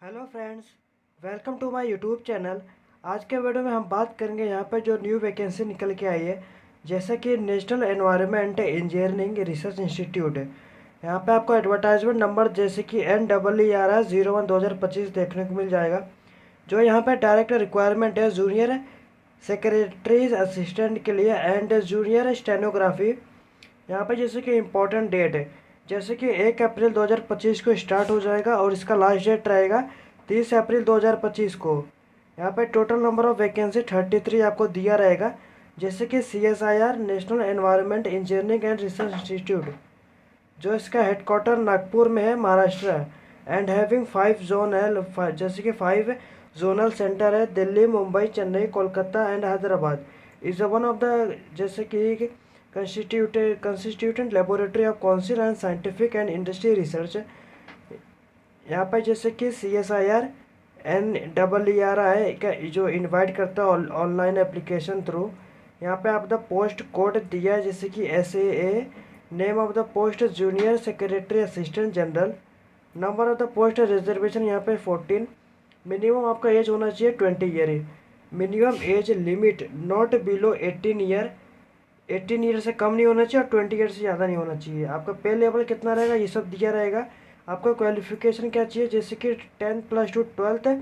Hello friends, welcome to my YouTube channel. आज के video में हम बात करेंगे यहाँ पर जो न्यू वैकेंसी निकल के आई है, जैसे कि national environment engineering research institute है। यहाँ पे आपको एडवर्टाइजमेंट नंबर जैसे कि NER01/2025 देखने को मिल जाएगा। जो यहाँ पे डायरेक्ट रिक्वायरमेंट है जूनियर सेक्रेटरीज असिस्टेंट के लिए एंड जूनियर स्टेनोग्राफी। यहाँ पे जैसे कि इम्पोर्टेंट डेट है, जैसे कि 1 अप्रैल 2025 को स्टार्ट हो जाएगा और इसका लास्ट डेट रहेगा 30 अप्रैल 2025 को। यहाँ पे टोटल नंबर ऑफ वैकेंसी 33 आपको दिया रहेगा, जैसे कि CSIR national environment engineering and research institute, जो इसका हेडक्वार्टर नागपुर में है, महाराष्ट्र। एंड हैविंग 5 जोन है, जैसे कि 5 जोनल सेंटर है, Delhi, Mumbai, Chennai, Kolkata and Hyderabad. Is one of the जैसे कि constituent laboratory of council and scientific and industry research. यहाँ पर जैसे कि CSIR NEERI का जो इनवाइट करता है ऑनलाइन एप्लीकेशन थ्रू। यहाँ पे आप द पोस्ट कोड दिया है, जैसे कि SAA। Name of the post junior secretary assistant general. Number of the post reservation यहाँ पे 14। मिनिमम आपका एज होना चाहिए 20 year. Minimum age limit not below 18 year. 18 year से कम नहीं होना चाहिए और 20 ईयर से ज़्यादा नहीं होना चाहिए। आपका पे लेवल कितना रहेगा ये सब दिया रहेगा। आपका क्वालिफिकेशन क्या चाहिए, जैसे कि 10+2 12th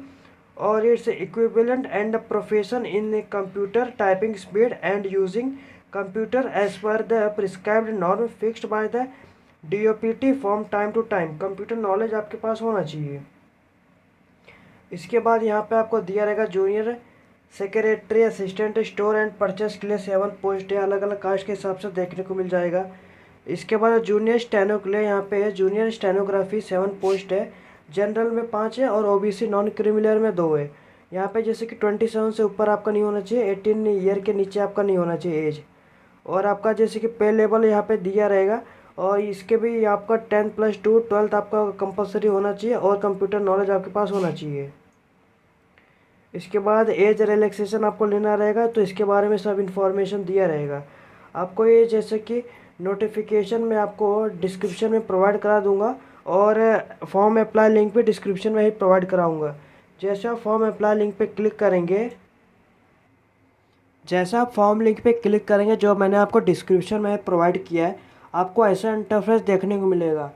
और it's equivalent and profession in computer typing speed and using computer as per the prescribed norm fixed by the DOPT from time to time. Computer knowledge आपके पास होना चाहिए। इसके बाद यहाँ पे आपको दिया रहेगा junior secretary assistant store and purchase के लिए 7 पोस्ट है, अलग अलग कास्ट के हिसाब से देखने को मिल जाएगा। इसके बाद जूनियर स्टेनो के लिए यहाँ पे है जूनियर स्टेनोग्राफी 7 पोस्ट है, जनरल में 5 है और OBC नॉन क्रिमिनल में 2 है। यहाँ पे जैसे कि 27 से ऊपर आपका नहीं होना चाहिए, 18 ईयर के नीचे आपका नहीं होना चाहिए एज। और आपका जैसे कि पे लेवल यहाँ पे दिया रहेगा, और इसके भी आपका 10+2 12th आपका कंपलसरी होना चाहिए और कंप्यूटर नॉलेज आपके पास होना चाहिए। इसके बाद एज रिलैक्सेशन आपको लेना रहेगा, तो इसके बारे में सब इन्फॉर्मेशन दिया रहेगा आपको। ये जैसे कि नोटिफिकेशन में आपको डिस्क्रिप्शन में प्रोवाइड करा दूंगा, और फॉर्म अप्लाई लिंक पे डिस्क्रिप्शन में ही प्रोवाइड कराऊंगा। जैसे आप फॉर्म अप्लाई लिंक पे क्लिक करेंगे, जैसा आप फॉर्म लिंक पे क्लिक करेंगे जो मैंने आपको डिस्क्रिप्शन में प्रोवाइड किया है, आपको ऐसा इंटरफेस देखने को मिलेगा।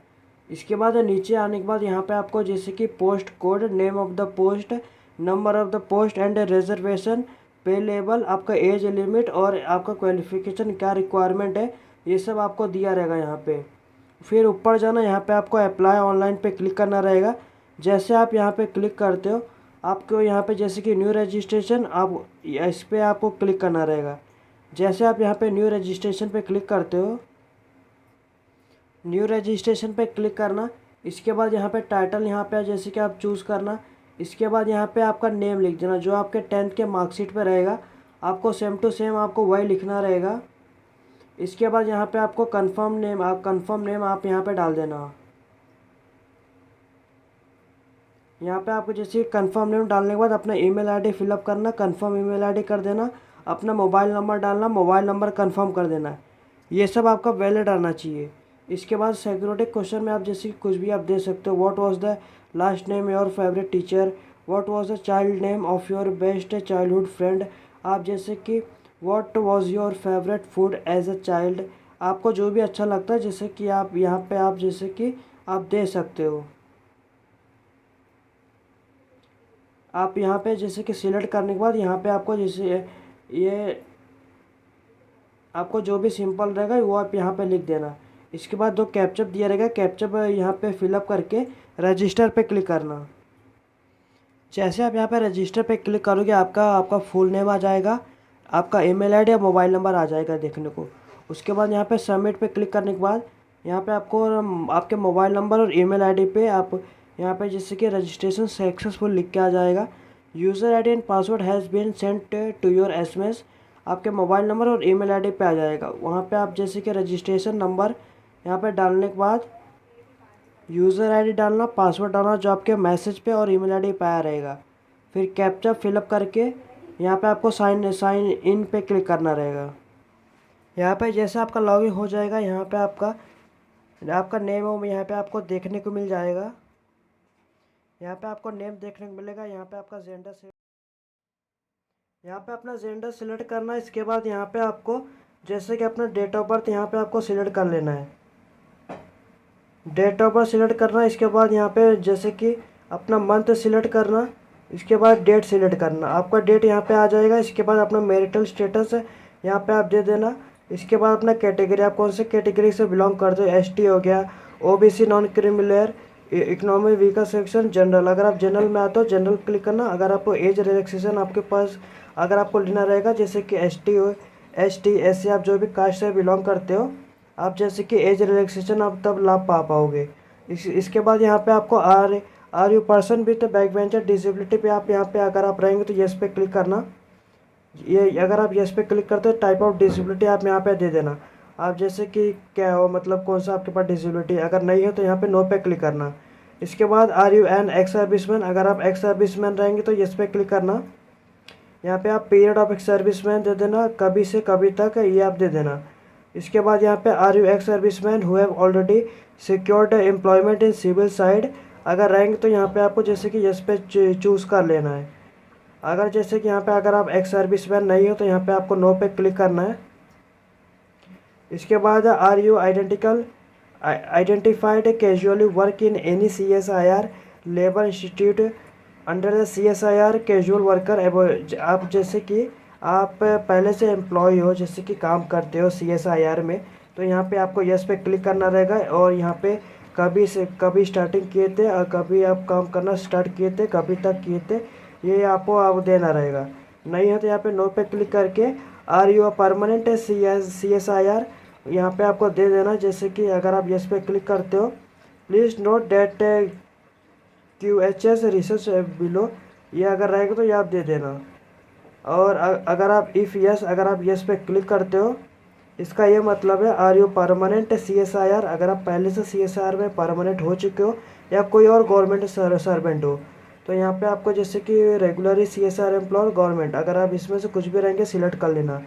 इसके बाद नीचे आने के बाद यहाँ पे आपको जैसे कि post code, name of the post, number of the post and reservation, पे लेवल, आपका एज लिमिट और आपका क्वालिफिकेशन क्या रिक्वायरमेंट है, ये सब आपको दिया रहेगा यहाँ पे। फिर ऊपर जाना, यहाँ पे आपको अप्लाई ऑनलाइन पे क्लिक करना रहेगा। जैसे आप यहाँ पे क्लिक करते हो, आपको यहाँ पे जैसे कि न्यू रजिस्ट्रेशन, आप इस पर आपको क्लिक करना रहेगा। जैसे आप यहाँ पे न्यू रजिस्ट्रेशन पे क्लिक करते हो, न्यू रजिस्ट्रेशन पे क्लिक करना। इसके बाद यहाँ पे टाइटल यहाँ पे जैसे कि आप चूज़ करना। इसके बाद यहाँ पे आपका नेम लिख देना, जो आपके 10th के मार्कशीट पे रहेगा, आपको सेम टू सेम आपको वही लिखना रहेगा। इसके बाद यहाँ पे आपको कंफर्म नेम आप यहाँ पे डाल देना। यहाँ पे आपको जैसे कंफर्म नेम डालने के बाद अपना ईमेल आईडी फिलअप करना, कंफर्म ईमेल आईडी कर देना, अपना मोबाइल नंबर डालना, मोबाइल नंबर कंफर्म कर देना। ये सब आपका वैलिड आना चाहिए। इसके बाद सिक्योरिटी क्वेश्चन में आप जैसे कुछ भी आप दे सकते हो। What was the last name your favourite teacher, what was the child name of your best childhood friend, आप जैसे कि what was your favourite food as a child. आपको जो भी अच्छा लगता है जैसे कि आप यहाँ पे आप जैसे कि आप दे सकते हो। आप यहाँ पे जैसे कि सिलेक्ट करने के बाद यहाँ पे आपको जैसे ये आपको जो भी सिंपल रहेगा वो आप यहाँ पे लिख देना। इसके बाद 2 कैप्चअप दिया रहेगा, कैप्चअप यहाँ पे फिलअप करके रजिस्टर पे क्लिक करना। जैसे आप यहाँ पे रजिस्टर पे क्लिक करोगे, आपका आपका फुल नेम आ जाएगा, आपका ईमेल आईडी या मोबाइल नंबर आ जाएगा देखने को। उसके बाद यहाँ पे सबमिट पे क्लिक करने के बाद यहाँ पे आपको आपके मोबाइल नंबर और ईमेल आईडी पे आप यहाँ पे जैसे कि रजिस्ट्रेशन सक्सेसफुल लिख के आ जाएगा। User ID and password has been sent to your SMS, आपके मोबाइल नंबर और ईमेल आईडी पे आ जाएगा। वहाँ पे आप जैसे कि रजिस्ट्रेशन नंबर यहाँ पे डालने के बाद यूज़र आईडी डालना, पासवर्ड डालना जो आपके मैसेज पे और ईमेल आईडी पे आया रहेगा। फिर कैप्चा फिलअप करके यहाँ पे आपको साइन इन पे क्लिक करना रहेगा। यहाँ पे जैसे आपका लॉगिन हो जाएगा, यहाँ पे आपका आपका नेम यहाँ पे आपको देखने को मिल जाएगा। यहाँ पे आपको नेम देखने को मिलेगा। यहाँ पे आपका जेंडर से यहाँ पे अपना जेंडर सिलेक्ट करना है। इसके बाद यहाँ पे आपको जैसे कि अपना डेट ऑफ बर्थ यहाँ पे आपको सिलेक्ट कर लेना है। डेट ऑफ बर्थ सिलेक्ट करना। इसके बाद यहाँ पे जैसे कि अपना मंथ सिलेक्ट करना। इसके बाद डेट सिलेक्ट करना। आपका डेट यहाँ पे आ जाएगा। इसके बाद अपना मैरिटल स्टेटस है यहाँ पे आप दे देना। इसके बाद अपना कैटेगरी, आप कौन से कैटेगरी से बिलोंग करते हो। एसटी हो गया, OBC, non creamy layer, economy weaker section, general. अगर आप जनरल में आते हो जनरल क्लिक करना। अगर आपको एज रिलैक्सेशन आपके पास अगर आपको लेना रहेगा, जैसे कि एसटी हो, एसटी, एससी, आप जो भी कास्ट से बिलोंग करते हो, आप जैसे कि एज रिलैक्सेशन आप तब लाभ पा पाओगे। इसके बाद यहाँ पे आपको are you person with back bencher disability पे आप यहाँ पे अगर आप रहेंगे तो यस पे क्लिक करना। ये अगर आप यस पे क्लिक करते हो टाइप ऑफ डिसेबिलिटी आप यहाँ पे दे देना। आप जैसे कि क्या हो, मतलब कौन सा आपके पास डिसेबिलिटी, अगर नहीं है तो यहाँ पे नो पे क्लिक करना। इसके बाद are you an ex serviceman, अगर आप एक्स सर्विसमैन रहेंगे तो यस पे क्लिक करना। यहाँ पे आप पीरियड ऑफ एक्स सर्विसमैन दे देना, कभी से कभी तक ये आप दे देना। इसके बाद यहाँ पे are you ex serviceman who have already secured employment in civil side, अगर रहेंगे तो यहाँ पे आपको जैसे कि यस पे चूज़ कर लेना है। अगर जैसे कि यहाँ पे अगर आप एक्स सर्विसमैन नहीं हो तो यहाँ पे आपको नो पे क्लिक करना है। इसके बाद are you identified casually work in any CSIR labour institute under the CSIR casual worker. आप जैसे कि आप पहले से एम्प्लॉय हो, जैसे कि काम करते हो CSIR में, तो यहाँ पे आपको यस पे क्लिक करना रहेगा। और यहाँ पे कभी से कभी स्टार्टिंग किए थे और कभी आप काम करना स्टार्ट किए थे, कभी तक किए थे, ये आपको आप देना रहेगा। नहीं है तो यहाँ पे नो पे क्लिक करके आर यू परमानेंट CSIR यहाँ पे आपको दे देना। जैसे कि अगर आप यस पे क्लिक करते हो, please note that QHS research below, ये अगर रहेगा तो ये आप दे देना। और अगर आप अगर आप यस पे क्लिक करते हो, इसका ये मतलब है आर यू परमानेंट CSIR, अगर आप पहले से CSIR में परमानेंट हो चुके हो या कोई और गवर्नमेंट सर्वेंट हो, तो यहाँ पे आपको जैसे कि रेगुलरली CSIR एम्प्लॉय गवर्नमेंट, अगर आप इसमें से कुछ भी रहेंगे सिलेक्ट कर लेना।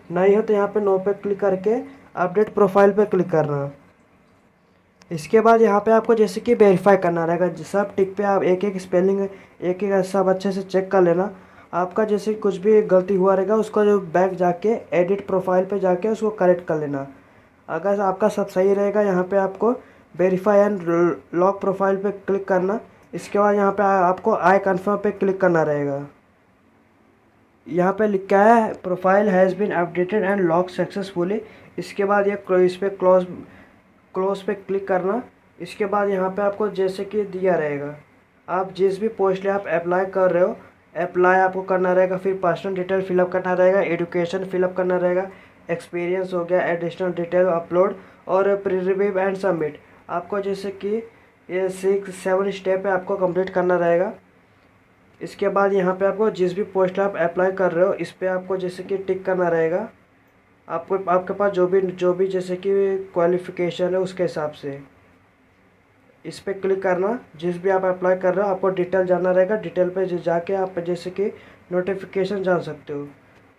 नहीं हो तो यहाँ पे नो पे क्लिक करके अपडेट प्रोफाइल पे क्लिक करना। इसके बाद यहाँ पे आपको जैसे कि वेरीफाई करना रहेगा। सब टिक पे आप एक एक स्पेलिंग एक एक सब अच्छे से चेक कर लेना। आपका जैसे कुछ भी गलती हुआ रहेगा उसको जो बैक जाके एडिट प्रोफाइल पे जाके उसको करेक्ट कर लेना। अगर आपका सब सही रहेगा यहाँ पे आपको वेरीफाई एंड लॉक प्रोफाइल पे क्लिक करना। इसके बाद यहाँ पे आपको आई कन्फर्म पे क्लिक करना रहेगा। यहाँ पे लिखा है profile has been updated and lock successfully. इसके बाद ये इस पर क्लोज पे क्लिक करना। इसके बाद यहाँ पे आपको जैसे कि दिया रहेगा, आप जिस भी पोस्ट आप अप्लाई कर रहे हो, अप्लाई आपको करना रहेगा। फिर पर्सनल डिटेल फिलअप करना रहेगा, एजुकेशन फिलअप करना रहेगा, एक्सपीरियंस हो गया, एडिशनल डिटेल अपलोड और प्रीरिव्यू एंड सबमिट। आपको जैसे कि ये 6-7 स्टेप है आपको कंप्लीट करना रहेगा। इसके बाद यहाँ पे आपको जिस भी पोस्ट आप अप्लाई कर रहे हो इस पर आपको जैसे कि टिक करना रहेगा। आपके पास जो भी जैसे कि क्वालिफ़िकेशन है उसके हिसाब से इस पर क्लिक करना। जिस भी आप अप्लाई कर रहे हो आपको डिटेल जानना रहेगा। डिटेल पे जाके आप जैसे कि नोटिफिकेशन जान सकते हो।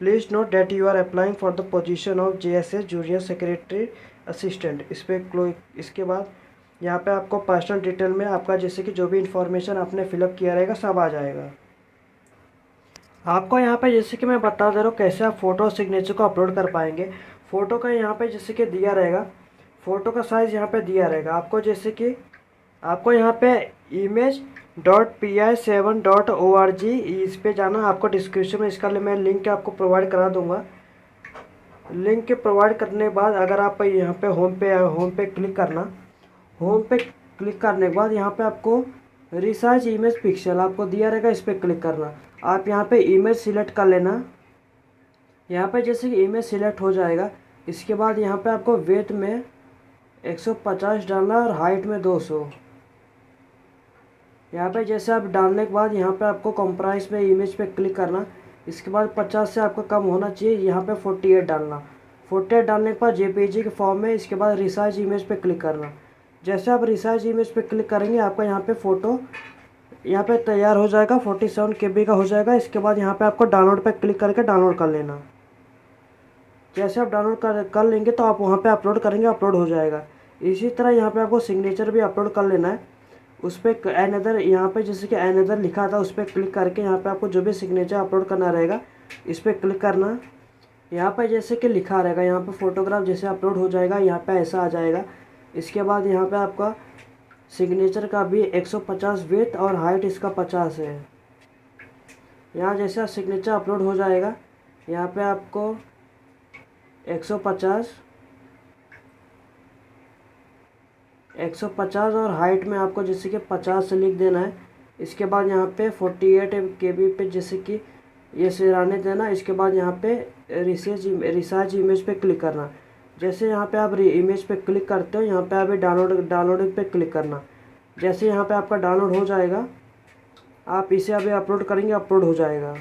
Please note that you are applying for the position of JSS junior secretary assistant. इसके बाद यहाँ पे आपको पर्सनल डिटेल में आपका जैसे कि जो भी इंफॉर्मेशन आपने फिलअप किया रहेगा सब आ जाएगा। आपको यहाँ पे जैसे कि मैं बता दे रहा हूँ कैसे आप फ़ोटो सिग्नेचर को अपलोड कर पाएंगे। फ़ोटो का यहाँ पे जैसे कि दिया रहेगा, फ़ोटो का साइज़ यहाँ पे दिया रहेगा। आपको जैसे कि आपको यहाँ पे image.pi7.org इस पे जाना। आपको डिस्क्रिप्शन में इसका मैं लिंक आपको प्रोवाइड करा दूँगा। लिंक प्रोवाइड करने के बाद अगर आप यहाँ पे होम पे क्लिक करना। होम पे क्लिक करने के बाद यहाँ पे आपको रिसाइज इमेज पिक्सल आपको दिया रहेगा, इस पर क्लिक करना। आप यहाँ पे इमेज सिलेक्ट कर लेना। यहाँ पे जैसे कि इमेज सिलेक्ट हो जाएगा, इसके बाद यहाँ पे आपको वेट में 150 डालना और हाइट में 200। यहाँ पे जैसे आप डालने के बाद यहाँ पे आपको कंप्राइज में इमेज पे क्लिक करना। इसके बाद 50 से आपका कम होना चाहिए। यहाँ पे 48 डालना। 48 डालने के बाद JPG के फॉर्म में इसके बाद रिसाइज इमेज पे क्लिक करना। जैसे आप रिसाइज इमेज पे क्लिक करेंगे आपका यहाँ पे फ़ोटो यहाँ पे तैयार हो जाएगा। 47 KB का हो जाएगा। इसके बाद यहाँ पे आपको डाउनलोड पे क्लिक करके डाउनलोड कर लेना। जैसे आप डाउनलोड कर लेंगे तो आप वहाँ पे अपलोड करेंगे, अपलोड हो जाएगा। इसी तरह यहाँ पे आपको सिग्नेचर भी अपलोड कर लेना है। उस पर अनदर, यहाँ पे जैसे कि अनदर लिखा था उस पर क्लिक करके यहाँ पे आपको जो भी सिग्नेचर अपलोड करना रहेगा इस पर क्लिक करना। यहाँ पर जैसे कि लिखा रहेगा, यहाँ पे फ़ोटोग्राफ जैसे अपलोड हो जाएगा यहाँ पे ऐसा आ जाएगा। इसके बाद यहाँ पे आपका सिग्नेचर का भी 150 विड्थ और हाइट इसका 50 है। यहाँ जैसे सिग्नेचर अपलोड हो जाएगा यहाँ पे आपको 150 और हाइट में आपको जैसे कि 50 से लिख देना है। इसके बाद यहाँ पे 48 KB पे जैसे कि ये से रहने देना। इसके बाद यहाँ पे रिसाइज इमेज पे क्लिक करना। जैसे यहाँ पे आप इमेज पे क्लिक करते हो यहाँ पे अभी डाउनलोडिंग पे क्लिक करना। जैसे यहाँ पे आपका डाउनलोड हो जाएगा आप इसे अभी अपलोड करेंगे, अपलोड हो जाएगा।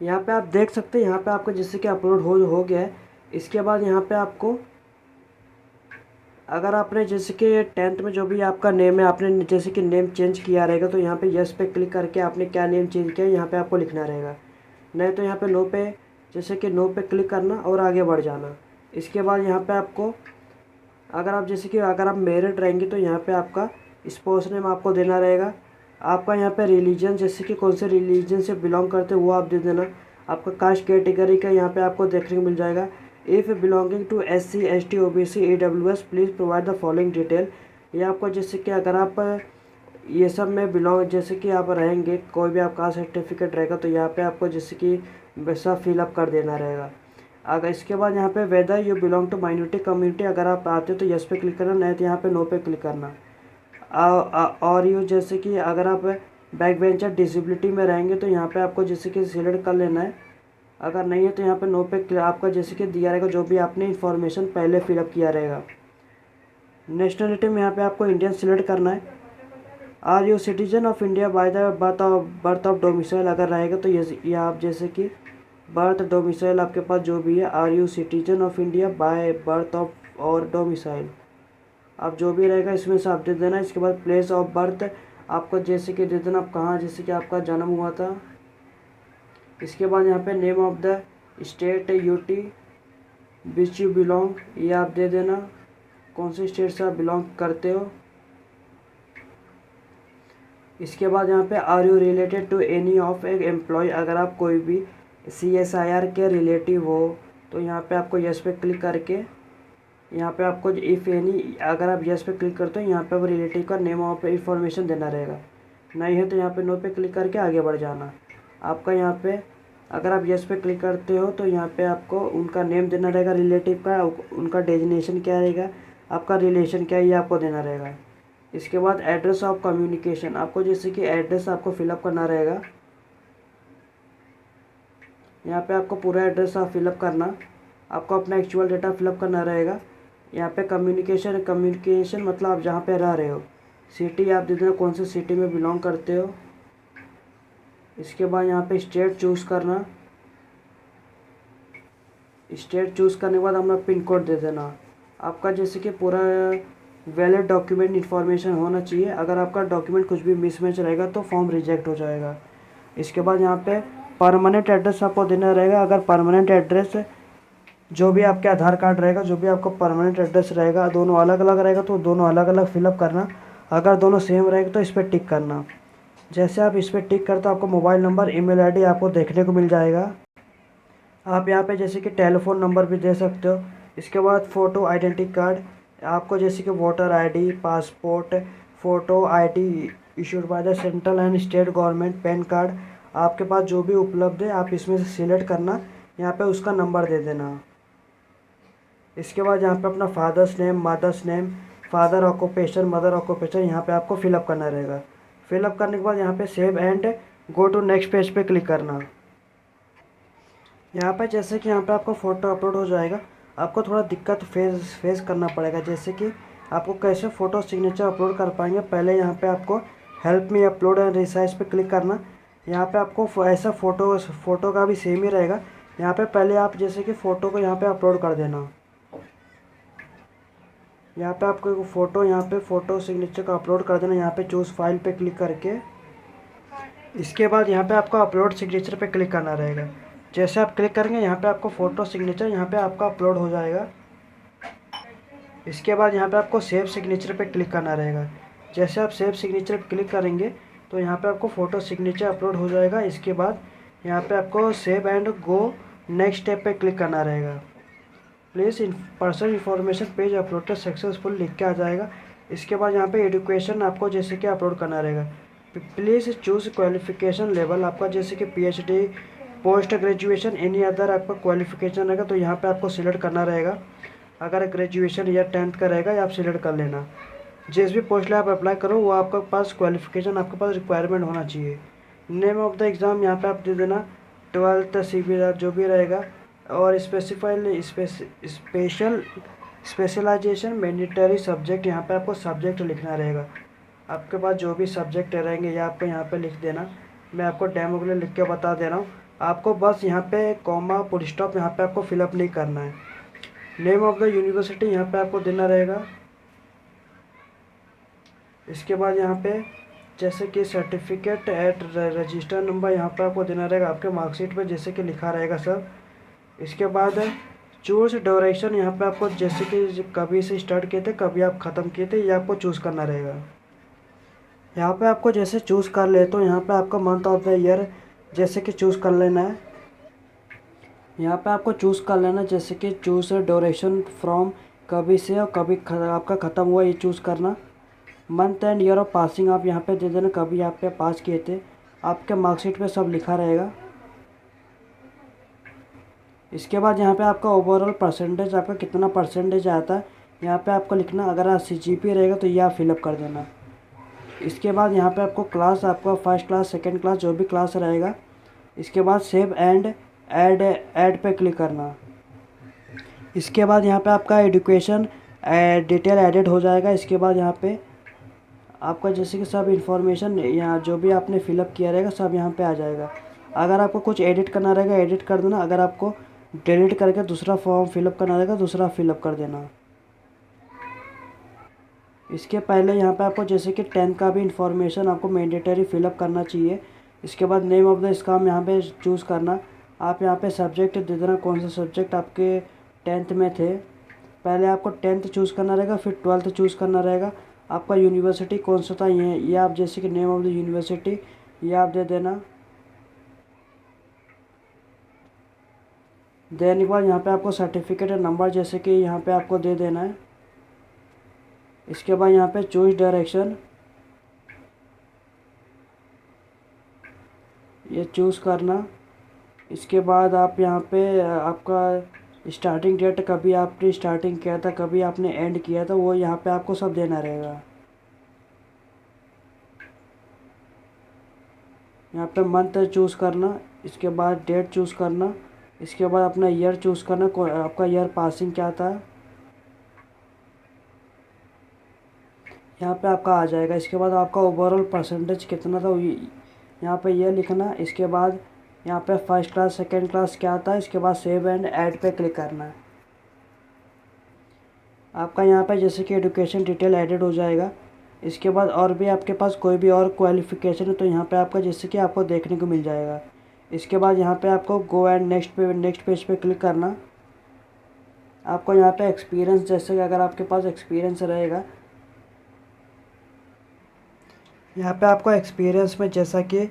यहाँ पे आप देख सकते हैं यहाँ पे आपको जैसे कि अपलोड हो गया है। इसके बाद यहाँ पे आपको अगर आपने जैसे कि 10th में जो भी आपका नेम है आपने जैसे कि नेम चेंज किया रहेगा तो यहाँ पे यस पे क्लिक करके आपने क्या नेम चेंज किया यहाँ पे आपको लिखना रहेगा। नहीं तो यहाँ पे नो पे जैसे कि नो पे क्लिक करना और आगे बढ़ जाना। इसके बाद यहाँ पे आपको अगर आप मैरिड रहेंगे तो यहाँ पे आपका स्पाउस नेम आपको देना रहेगा। आपका यहाँ पे रिलीजन जैसे कि कौन से रिलीजन से बिलोंग करते हो वो आप दे देना। आपका कास्ट कैटेगरी का यहाँ पे आपको देखने को मिल जाएगा। If belonging to SC ST OBC AWS please provide the following detail. ये आपको जैसे कि अगर आप ये सब में बिलोंग जैसे कि आप रहेंगे कोई भी आपका सर्टिफिकेट रहेगा तो यहाँ पे आपको जैसे कि वैसा फिलअप कर देना रहेगा। अगर इसके बाद यहाँ पे whether you belong to minority community अगर आप आते हो तो यस पे क्लिक करना, नहीं तो यहाँ पे नो पे क्लिक करना। और यू जैसे कि अगर आप बैक बेंचर डिसेबिलिटी में रहेंगे तो यहाँ पे आपको जैसे कि सिलेक्ट कर लेना है। अगर नहीं है तो यहाँ पे नो पे आपका जैसे कि दिया रहेगा जो भी आपने इन्फॉर्मेशन पहले फिलअप किया रहेगा। नेशनलिटी में यहाँ पे आपको इंडियन सिलेक्ट करना है। Are you citizen of India by the birth of domicile अगर रहेगा तो ये आप जैसे कि बर्थ डोमिसाइल आपके पास जो भी है are you citizen of India by birth of और डोमिसाइल आप जो भी रहेगा इसमें से आप दे देना। इसके बाद प्लेस ऑफ बर्थ आपको जैसे कि दे देना आप कहाँ जैसे कि आपका जन्म हुआ था। इसके बाद यहाँ पे name of the state UT which you belong ये आप दे देना, कौन से स्टेट से आप बिलोंग करते हो। इसके बाद यहाँ पे are you related to any of एक एम्प्लॉय अगर आप कोई भी CSIR के रिलेटिव हो तो यहाँ पे आपको यस पे क्लिक करके यहाँ पे आपको इफ़ एनी अगर आप यस पे क्लिक करते हो यहाँ पे वो रिलेटिव का नेम ऑफ इंफॉर्मेशन देना रहेगा। नहीं है तो यहाँ पे नो पे क्लिक करके आगे बढ़ जाना। आपका यहाँ पे अगर आप यस पे क्लिक करते हो तो यहाँ पे आपको उनका नेम देना रहेगा रिलेटिव का, उनका डेजिग्नेशन क्या रहेगा, आपका रिलेशन क्या है ये आपको देना रहेगा। इसके बाद एड्रेस ऑफ कम्युनिकेशन आपको जैसे कि एड्रेस आपको फिलअप करना रहेगा। यहाँ पे आपको पूरा एड्रेस आप फिलअप करना, आपको अपना एक्चुअल डेटा फिलअप करना रहेगा। यहाँ पे कम्युनिकेशन मतलब आप जहाँ पे रह रहे हो, सिटी आप दे देना कौन से सिटी में बिलोंग करते हो। इसके बाद यहाँ पे स्टेट चूज़ करना, स्टेट चूज़ करने के बाद अपना पिन कोड दे देना। आपका जैसे कि पूरा वैलिड डॉक्यूमेंट इन्फॉर्मेशन होना चाहिए। अगर आपका डॉक्यूमेंट कुछ भी मिसमैच रहेगा तो फॉर्म रिजेक्ट हो जाएगा। इसके बाद यहाँ पे परमानेंट एड्रेस आपको देना रहेगा। अगर परमानेंट एड्रेस जो भी आपके आधार कार्ड रहेगा जो भी आपका परमानेंट एड्रेस रहेगा दोनों अलग अलग रहेगा तो दोनों अलग अलग फिलअप करना। अगर दोनों सेम रहेगा तो इस पर टिक करना। जैसे आप इस पर टिक करते हो आपको मोबाइल नंबर ईमेल आईडी आपको देखने को मिल जाएगा। आप यहाँ पे जैसे कि टेलीफोन नंबर भी दे सकते हो। इसके बाद फ़ोटो आइडेंटिटी कार्ड आपको जैसे कि voter ID, passport photo ID issued by the central and state government, pan card आपके पास जो भी उपलब्ध है आप इसमें से सिलेक्ट करना, यहाँ पे उसका नंबर दे देना। इसके बाद यहाँ पे अपना father's name, mother's name, father occupation, mother occupation यहाँ पे आपको फिलअप करना रहेगा। फिलअप करने के बाद यहाँ पे save and go to next page पे क्लिक करना। यहाँ पे जैसे कि यहाँ पे आपका फ़ोटो अपलोड हो जाएगा। आपको थोड़ा दिक्कत फेस करना पड़ेगा, जैसे कि आपको कैसे फ़ोटो सिग्नेचर अपलोड कर पाएंगे। पहले यहाँ पे आपको help me upload and resize पे क्लिक करना। यहाँ पे आपको ऐसा फ़ोटो का भी सेम ही रहेगा। यहाँ पे पहले आप जैसे कि फ़ोटो को यहाँ पे अपलोड कर देना। यहाँ पे आपको फ़ोटो यहाँ पे फ़ोटो सिग्नेचर का अपलोड कर देना। यहाँ पे चूज़ फाइल पे क्लिक करके इसके बाद यहाँ पे आपको अपलोड सिग्नेचर पे क्लिक करना रहेगा। जैसे आप क्लिक करेंगे यहाँ पे आपको फ़ोटो सिग्नेचर यहाँ पे आपका अपलोड हो जाएगा। इसके बाद यहाँ पे आपको सेव सिग्नेचर पे क्लिक करना रहेगा। जैसे आप सेव सिग्नेचर पर क्लिक करेंगे तो यहाँ पे आपको फ़ोटो सिग्नेचर अपलोड हो जाएगा। इसके बाद यहाँ पे आपको save and go next step पे क्लिक करना रहेगा। Please personal information page uploaded successful लिख के आ जाएगा। इसके बाद यहाँ पे एजुकेशन आपको जैसे कि अपलोड करना रहेगा। प्लीज़ चूज़ क्वालिफिकेशन लेवल, आपका जैसे कि PhD, post graduation, any other आपका क्वालिफिकेशन रहेगा तो यहाँ पे आपको सिलेक्ट करना रहेगा। अगर ग्रेजुएशन या 10th का रहेगा या आप सिलेक्ट कर लेना। जिस भी पोस्ट में आप अप्लाई करो वो आपके पास क्वालिफिकेशन, आपके पास रिक्वायरमेंट होना चाहिए। नेम ऑफ द एग्ज़ाम यहाँ पे आप दे देना 12th CBR जो भी रहेगा। और स्पेशलाइजेशन मैंडेटरी सब्जेक्ट, यहाँ पे आपको सब्जेक्ट लिखना रहेगा। आपके पास जो भी सब्जेक्ट रहेंगे ये आपको यहाँ पे लिख देना। मैं आपको डेमो के लिए लिख के बता दे रहा हूँ। आपको बस यहाँ पे कॉमा फुल स्टॉप यहाँ पे आपको फिलअप नहीं करना है। नेम ऑफ द यूनिवर्सिटी यहाँ पे आपको देना रहेगा। इसके बाद यहाँ पे जैसे कि सर्टिफिकेट एट रजिस्टर नंबर यहाँ पे आपको देना रहेगा आपके मार्कशीट पे जैसे कि लिखा रहेगा सब। इसके बाद चूज़ ड्यूरेशन, यहाँ पे आपको जैसे कि कभी से स्टार्ट किए थे कभी आप ख़त्म किए थे ये आपको चूज़ करना रहेगा। यहाँ पे आपको जैसे चूज़ कर ले तो यहाँ पे आपका मंथ ऑफ द ईयर जैसे कि चूज़ कर लेना है। यहाँ पे आपको चूज़ कर लेना जैसे कि चूज़ ड्यूरेशन फ्रॉम, कभी से और कभी आपका ख़त्म हुआ ये चूज़ करना। Month and year of passing आप यहाँ पे दे देना, कभी आप पे पास किए थे। आपके मार्कशीट पे सब लिखा रहेगा। इसके बाद यहाँ पे आपका ओवरऑल परसेंटेज, आपका कितना परसेंटेज आता है यहाँ पे आपको लिखना। अगर आप CGPA रहेगा तो ये आप फिलअप कर देना। इसके बाद यहाँ पे आपको क्लास, आपका फर्स्ट क्लास सेकंड क्लास जो भी क्लास रहेगा। इसके बाद सेव एंड ऐड पे क्लिक करना। इसके बाद यहाँ पे आपका एजुकेशन डिटेल एडिट हो जाएगा। इसके बाद यहाँ पे आपका जैसे कि सब इन्फॉर्मेशन यहाँ जो भी आपने फिलअप किया रहेगा सब यहाँ पे आ जाएगा। अगर आपको कुछ एडिट करना रहेगा एडिट कर देना। अगर आपको डिलीट करके दूसरा फॉर्म फिलअप करना रहेगा दूसरा फिलअप कर देना। इसके पहले यहाँ पे आपको जैसे कि 10th का भी इंफॉर्मेशन आपको मैंडेटरी फिलअप करना चाहिए। इसके बाद नेम ऑफ द स्कैम यहाँ पे चूज़ करना। आप यहाँ पे सब्जेक्ट दे देना, कौन सा सब्जेक्ट आपके 10th में थे। पहले आपको 10th चूज़ करना रहेगा, फिर 12th चूज़ करना रहेगा। आपका यूनिवर्सिटी कौन सा था ये आप जैसे कि नेम ऑफ द यूनिवर्सिटी ये आप दे देना। देने के बाद यहाँ पे आपको सर्टिफिकेट नंबर जैसे कि यहाँ पे आपको दे देना है। इसके बाद यहाँ पे चूज डायरेक्शन ये चूज़ करना। इसके बाद आप यहाँ पे आपका स्टार्टिंग डेट, कभी आपने स्टार्टिंग किया था कभी आपने एंड किया था, वो यहाँ पे आपको सब देना रहेगा। यहाँ पे मंथ चूज़ करना। इसके बाद डेट चूज़ करना। इसके बाद अपना ईयर चूज़ करना, आपका ईयर पासिंग क्या था यहाँ पे आपका आ जाएगा। इसके बाद आपका ओवरऑल परसेंटेज कितना था यहाँ पे ये लिखना। इसके बाद यहाँ पे फर्स्ट क्लास सेकंड क्लास क्या था। इसके बाद सेव एंड ऐड पे क्लिक करना है। आपका यहाँ पे जैसे कि एजुकेशन डिटेल एडिट हो जाएगा। इसके बाद और भी आपके पास कोई भी और क्वालिफ़िकेशन है तो यहाँ पे आपका जैसे कि आपको देखने को मिल जाएगा। इसके बाद यहाँ पे आपको गो एंड नेक्स्ट पेज पे क्लिक करना। आपको यहाँ पे एक्सपीरियंस जैसे कि अगर आपके पास एक्सपीरियंस रहेगा यहाँ पे आपको एक्सपीरियंस में जैसा कि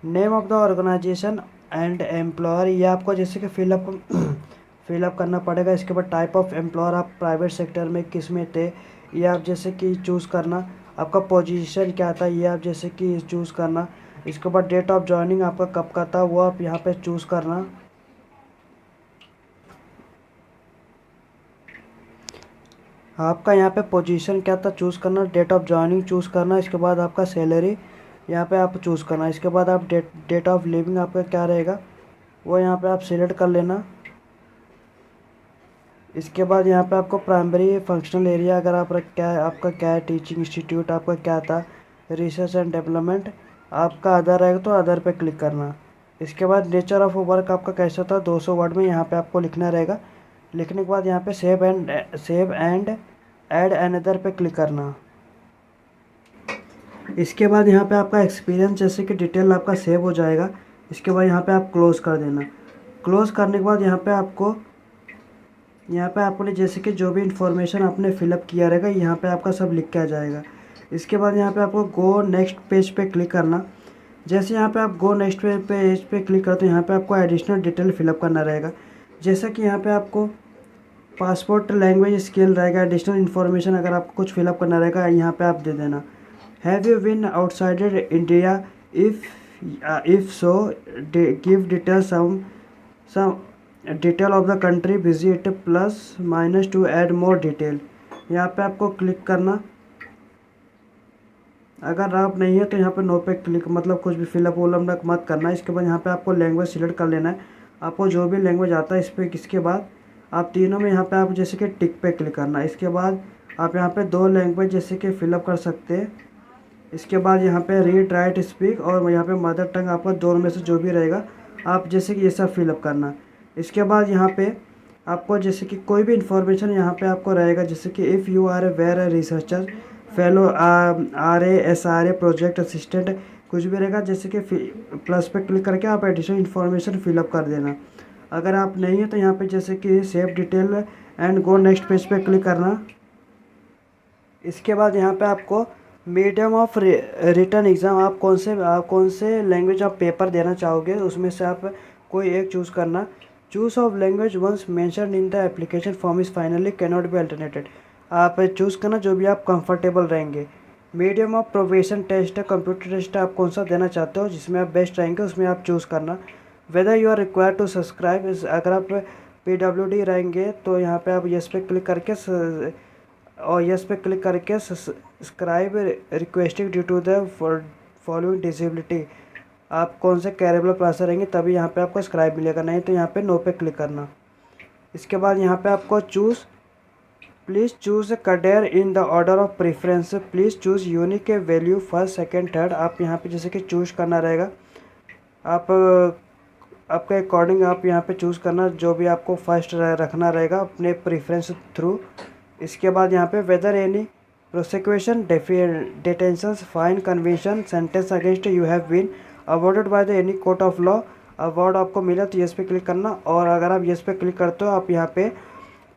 name of the organisation and employer ये आपको जैसे कि फिलअप करना पड़ेगा। इसके बाद टाइप ऑफ एम्प्लॉयर, आप प्राइवेट सेक्टर में किस में थे ये आप जैसे कि चूज़ करना। आपका पोजीशन क्या था ये आप जैसे कि चूज़ करना। इसके बाद डेट ऑफ जॉइनिंग आपका कब का था वो आप यहाँ पे चूज़ करना। आपका यहाँ पे पोजीशन क्या था चूज़ करना, डेट ऑफ जॉइनिंग चूज़ करना। इसके बाद आपका सैलरी यहाँ पे आप चूज़ करना। इसके बाद आप डेट ऑफ लिविंग आपका क्या रहेगा वो यहाँ पे आप सिलेक्ट कर लेना। इसके बाद यहाँ पे आपको प्राइमरी फंक्शनल एरिया अगर आपका क्या है, टीचिंग इंस्टीट्यूट आपका क्या था, रिसर्च एंड डेवलपमेंट आपका अदर रहेगा तो अदर पे क्लिक करना। इसके बाद नेचर ऑफ वर्क आपका कैसा था 200 वर्ड में यहाँ पे आपको लिखना रहेगा। लिखने के बाद यहाँ पे सेव एंड ऐड अनदर पे क्लिक करना। इसके बाद यहाँ पे आपका एक्सपीरियंस जैसे कि डिटेल आपका सेव हो जाएगा। इसके बाद यहाँ पे आप क्लोज़ कर देना। क्लोज़ करने के बाद यहाँ पे आपने जैसे कि जो भी इंफॉर्मेशन आपने फिलअप किया रहेगा यहाँ पे आपका सब लिख के आ जाएगा। इसके बाद यहाँ पे आपको गो नेक्स्ट पेज पे क्लिक करना। जैसे यहाँ पे आप गो नेक्स्ट पेज पे क्लिक करते हो, यहाँ पे आपको एडिशनल डिटेल फिलअप करना रहेगा। जैसा कि यहाँ पे आपको पासपोर्ट लैंग्वेज स्किल रहेगा, एडिशनल इन्फॉर्मेशन अगर आपको कुछ फिलअप करना रहेगा यहाँ पे आप दे देना। Have you been outside India, if so give detail some detail of the country visit plus minus to add more detail. यहाँ पे आपको क्लिक करना। अगर आप नहीं है तो यहाँ पे नो पे क्लिक, मतलब कुछ भी फिलअप वलअप मत करना। इसके बाद यहाँ पे आपको लैंग्वेज सिलेक्ट कर लेना है, आपको जो भी लैंग्वेज आता है इस पर। इसके बाद आप तीनों में यहाँ पे आप जैसे कि टिक पे क्लिक करना। इसके बाद आप यहाँ पे 2 लैंग्वेज जैसे कि फिलअप कर सकते हैं। इसके बाद यहाँ पे रीड राइट स्पीक और यहाँ पे मदर टंग, आपका दोनों में से जो भी रहेगा आप जैसे कि ये सब फिलअप करना। इसके बाद यहाँ पे आपको जैसे कि कोई भी इंफॉर्मेशन यहाँ पे आपको रहेगा, जैसे कि if you are where researcher fellow RA project assistant, कुछ भी रहेगा। जैसे कि प्लस पे क्लिक करके आप एडिशनल इन्फॉर्मेशन फिलअप कर देना। अगर आप नहीं है तो यहाँ पे जैसे कि save detail and go next page पे क्लिक करना। इसके बाद यहाँ पे आपको मीडियम ऑफ रिटर्न एग्ज़ाम, आप कौन से लैंग्वेज आप पेपर देना चाहोगे उसमें से आप कोई एक चूज़ करना। Choose of language once mentioned in the application form is finally can not be alternated. आप चूज़ करना जो भी आप कंफर्टेबल रहेंगे। मीडियम ऑफ प्रोफेशन टेस्ट है, कंप्यूटर टेस्ट आप कौन सा देना चाहते हो जिसमें आप बेस्ट रहेंगे उसमें आप चूज़ करना। Whether you are required to subscribe, अगर आप PWD रहेंगे तो यहाँ पे आप यस पे क्लिक करके और यस पे क्लिक करके subscribe requesting due to the following disability, आप कौन से कैरेबल पर्सन रहेंगे तभी यहाँ पे आपको सब्सक्राइब मिलेगा, नहीं तो यहाँ पे नो पे क्लिक करना। इसके बाद यहाँ पे आपको please choose career in the order of preference, please choose unique value first second third, आप यहाँ पे जैसे कि चूज़ करना रहेगा। आप आपके अकॉर्डिंग आप यहाँ पे चूज़ करना जो भी आपको फर्स्ट रखना रहेगा अपने प्रेफरेंस थ्रू। इसके बाद यहाँ पे whether any prosecution detentions fine conviction sentence against you have been awarded by the any court of law, award आपको मिला तो यस पे क्लिक करना। और अगर आप यस पे क्लिक करते हो आप यहाँ पे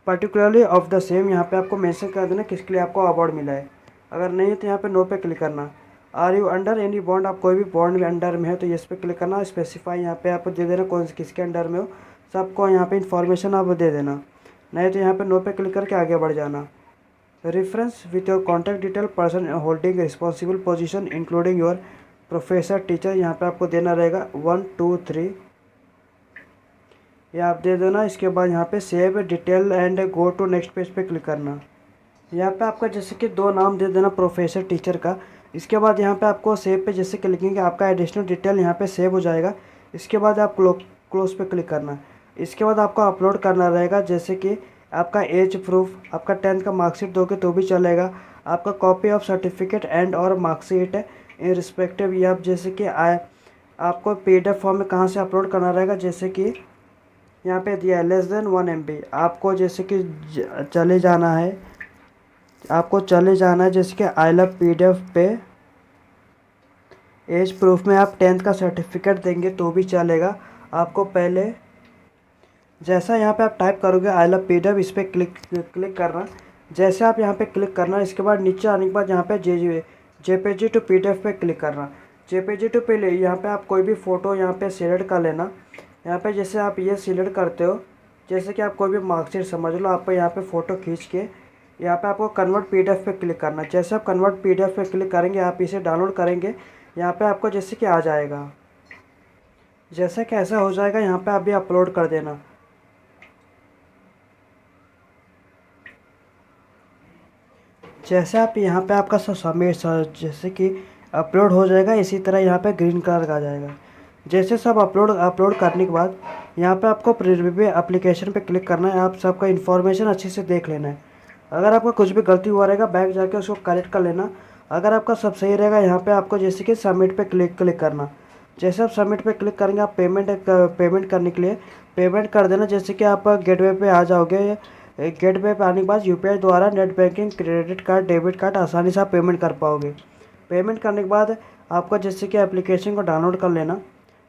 पर्टिकुलरली ऑफ द सेम यहाँ पे आपको मेंशन कर देना किसके लिए आपको अवार्ड मिला है। अगर नहीं है तो यहाँ पे नो पे क्लिक करना। Are you under any bond, आप कोई भी बॉन्ड में अंडर में है तो यस पे क्लिक करना। स्पेसिफाई यहाँ पे आपको दे देना कौन से किसके अंडर में हो, सबको यहाँ पे इन्फॉर्मेशन आप दे देना। नहीं तो यहाँ पे नो पे क्लिक करके आगे बढ़ जाना। Reference with your contact detail person holding responsible position including your professor teacher, यहाँ पे आपको देना रहेगा 1 2 3, ये आप दे देना। इसके बाद यहाँ पे save detail and go to next page पे क्लिक करना। यहाँ पे आपका जैसे कि 2 नाम दे देना प्रोफेसर टीचर का। इसके बाद यहाँ पे आपको सेव पे जैसे क्लिकेंगे आपका एडिशनल डिटेल यहाँ पे सेव हो जाएगा। इसके बाद आप क्लोज पे क्लिक करना। इसके बाद आपको अपलोड करना रहेगा, जैसे कि आपका एज प्रूफ, आपका 10th का मार्कशीट दोगे तो भी चलेगा, आपका कॉपी ऑफ सर्टिफिकेट एंड और मार्कशीट इन रिस्पेक्टिव, ये आप जैसे कि आपको PDF फॉर्म में कहाँ से अपलोड करना रहेगा, जैसे कि यहाँ पे दिया है लेस देन 1 MB, आपको जैसे कि चले जाना है, जैसे कि आई लव PDF पे। एज प्रूफ में आप 10th का सर्टिफिकेट देंगे तो भी चलेगा। आपको पहले जैसा यहाँ पे आप टाइप करोगे आई लव PDF, इस पर क्लिक करना। जैसे आप यहाँ पे क्लिक करना, इसके बाद नीचे आने के बाद यहाँ पे JPG टू PDF पे क्लिक करना। JPG टू यहाँ पे आप कोई भी फ़ोटो यहाँ पे सिलेक्ट कर लेना। यहाँ पे जैसे आप ये सिलेक्ट करते हो, जैसे कि आप कोई भी मार्कशीट समझ लो, आपको यहाँ पे फ़ोटो खींच के यहाँ पे आपको कन्वर्ट PDF पे क्लिक करना। जैसे आप कन्वर्ट PDF पे क्लिक करेंगे, आप इसे डाउनलोड करेंगे, यहाँ पे आपको जैसे कि आ जाएगा। जैसे कि ऐसा हो जाएगा, यहाँ पे आप भी अपलोड कर देना। जैसे आप यहाँ पे आपका सबमिट जैसे कि अपलोड हो जाएगा, इसी तरह यहाँ पे ग्रीन कलर का आ जाएगा। जैसे सब अपलोड करने के बाद यहाँ पे आपको प्रीव्यू एप्लीकेशन पे क्लिक करना है। आप सबका इन्फॉर्मेशन अच्छे से देख लेना है। अगर आपका कुछ भी गलती हुआ रहेगा बैक जाके उसको करेक्ट कर लेना। अगर आपका सब सही रहेगा, यहाँ पे आपको जैसे कि सबमिट पे क्लिक करना। जैसे आप सबमिट पे क्लिक करेंगे, आप पेमेंट करने के लिए पेमेंट कर देना। जैसे कि आप गेटवे पे आ जाओगे, गेटवे पे आने के बाद UPI द्वारा net banking, credit card, debit card आसानी से आप पेमेंट कर पाओगे। पेमेंट करने के बाद आपको जैसे कि एप्लीकेशन को डाउनलोड कर लेना।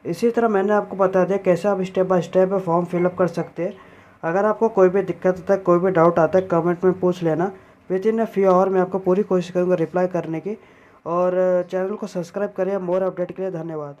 इसी तरह मैंने आपको बता दिया कैसे आप step by step form fill up कर सकते हैं। अगर आपको कोई भी दिक्कत आता है, कोई भी डाउट आता है, कमेंट में पूछ लेना। Within a few hour मैं आपको पूरी कोशिश करूँगा रिप्लाई करने की। और चैनल को सब्सक्राइब करें मोर अपडेट के लिए। धन्यवाद।